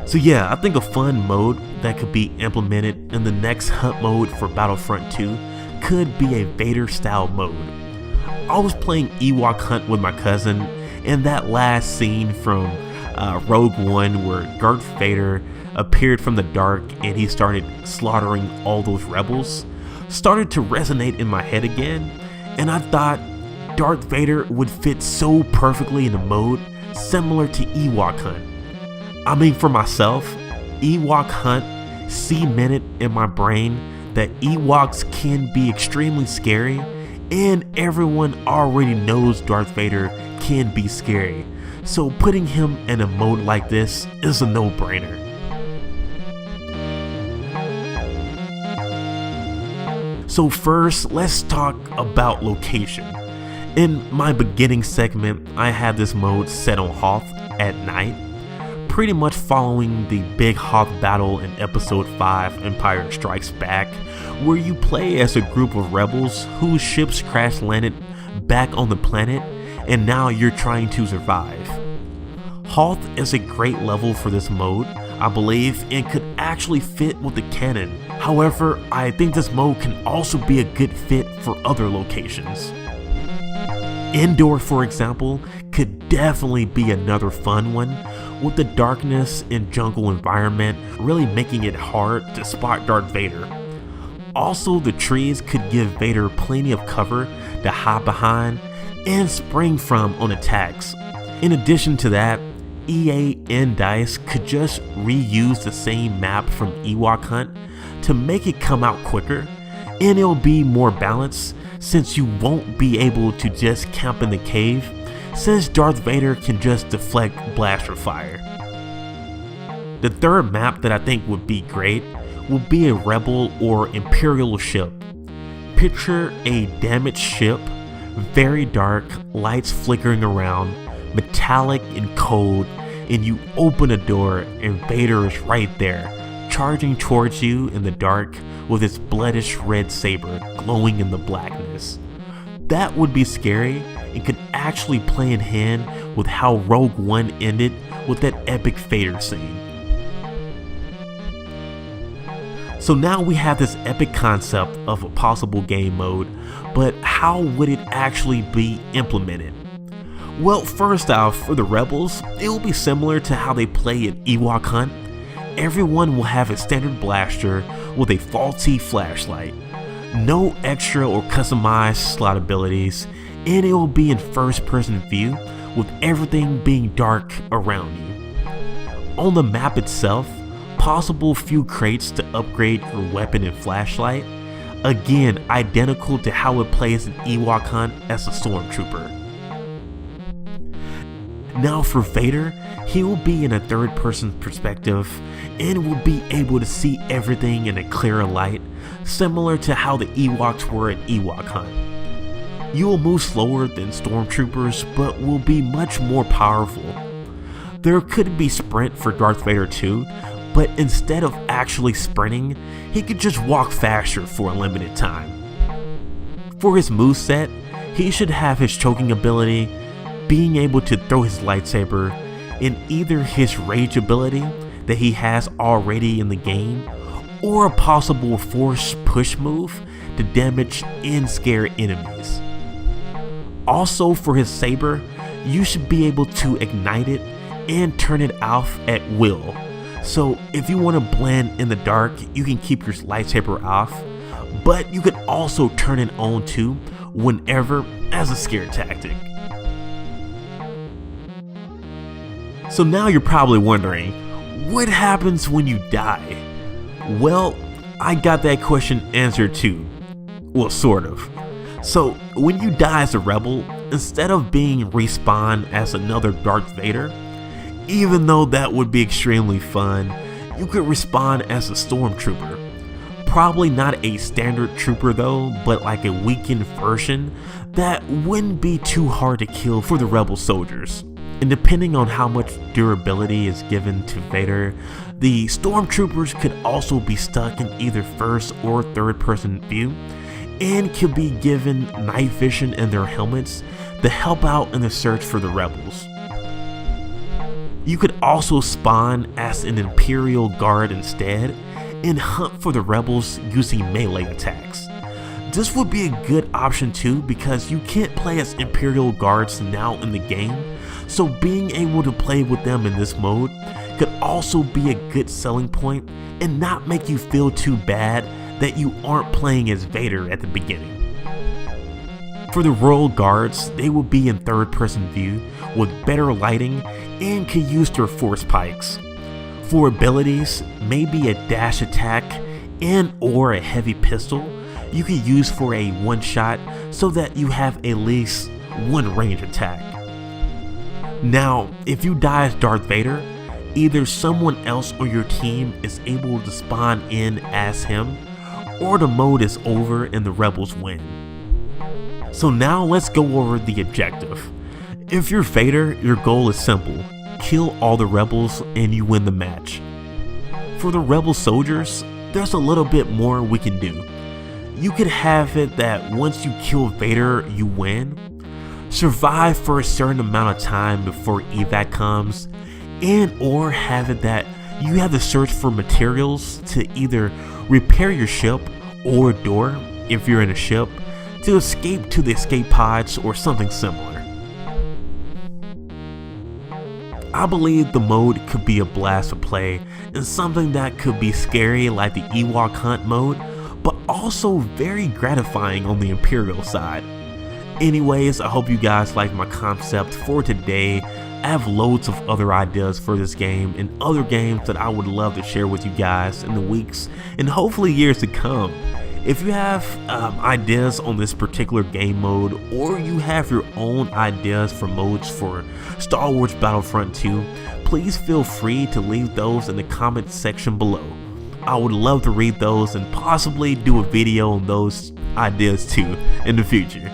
So yeah, I think a fun mode that could be implemented in the next hunt mode for Battlefront 2 could be a Vader style mode. I was playing Ewok Hunt with my cousin, and that last scene from Rogue One where Darth Vader appeared from the dark and he started slaughtering all those rebels started to resonate in my head again, and I thought Darth Vader would fit so perfectly in a mode similar to Ewok Hunt. I mean, for myself, Ewok Hunt cemented in my brain that Ewoks can be extremely scary, and everyone already knows Darth Vader can be scary, so putting him in a mode like this is a no-brainer. So first, let's talk about location. In my beginning segment, I had this mode set on Hoth at night, pretty much following the big Hoth battle in episode 5 Empire Strikes Back, where you play as a group of rebels whose ships crash landed back on the planet and now you're trying to survive. Hoth is a great level for this mode, I believe, and could actually fit with the canon. However, I think this mode can also be a good fit for other locations. Indoor, for example, could definitely be another fun one, with the darkness and jungle environment really making it hard to spot Darth Vader. Also, the trees could give Vader plenty of cover to hide behind and spring from on attacks. In addition to that, EA and DICE could just reuse the same map from Ewok Hunt to make it come out quicker, and it'll be more balanced since you won't be able to just camp in the cave, since Darth Vader can just deflect blaster fire. The third map that I think would be great will be a rebel or imperial ship. Picture a damaged ship, very dark, lights flickering around, metallic and cold, and you open a door and Vader is right there, charging towards you in the dark with his bloodish red saber glowing in the blackness. That would be scary and could actually play in hand with how Rogue One ended with that epic Vader scene. So now we have this epic concept of a possible game mode, but how would it actually be implemented? Well, first off, for the rebels, it will be similar to how they play in Ewok Hunt. Everyone will have a standard blaster with a faulty flashlight, no extra or customized slot abilities, and it will be in first person view with everything being dark around you. On the map itself, possible few crates to upgrade your weapon and flashlight, again identical to how it plays in Ewok Hunt as a stormtrooper. Now for Vader, he will be in a third person perspective and will be able to see everything in a clearer light, similar to how the Ewoks were in Ewok Hunt. You will move slower than stormtroopers, but will be much more powerful. There could be sprint for Darth Vader too, but instead of actually sprinting, he could just walk faster for a limited time. For his moveset, he should have his choking ability, being able to throw his lightsaber, in either his rage ability that he has already in the game, or a possible force push move to damage and scare enemies. Also for his saber, you should be able to ignite it and turn it off at will. So if you want to blend in the dark, you can keep your lightsaber off, but you can also turn it on too whenever as a scare tactic. So now you're probably wondering, what happens when you die? Well, I got that question answered too. Well, sort of. So when you die as a rebel, instead of being respawned as another Darth Vader, even though that would be extremely fun, you could respawn as a stormtrooper. Probably not a standard trooper though, but like a weakened version that wouldn't be too hard to kill for the rebel soldiers. And depending on how much durability is given to Vader, the stormtroopers could also be stuck in either first or third person view, and could be given night vision in their helmets to help out in the search for the rebels. You could also spawn as an Imperial Guard instead and hunt for the rebels using melee attacks. This would be a good option too because you can't play as Imperial Guards now in the game, so being able to play with them in this mode could also be a good selling point and not make you feel too bad that you aren't playing as Vader at the beginning. For the Royal Guards, they will be in third-person view with better lighting and can use their force pikes. For abilities, maybe a dash attack and or a heavy pistol you can use for a one-shot so that you have at least one range attack. Now, if you die as Darth Vader, either someone else on your team is able to spawn in as him, or the mode is over and the rebels win. So now let's go over the objective. If you're Vader, your goal is simple: kill all the rebels and you win the match. For the rebel soldiers, there's a little bit more we can do. You could have it that once you kill Vader, you win. Survive for a certain amount of time before evac comes, and or have it that you have to search for materials to either repair your ship or door if you're in a ship to escape to the escape pods or something similar. I believe the mode could be a blast to play and something that could be scary like the Ewok Hunt mode, but also very gratifying on the Imperial side. Anyways, I hope you guys liked my concept for today. I have loads of other ideas for this game and other games that I would love to share with you guys in the weeks and hopefully years to come. If you have ideas on this particular game mode, or you have your own ideas for modes for Star Wars Battlefront 2, please feel free to leave those in the comment section below. I would love to read those and possibly do a video on those ideas too in the future.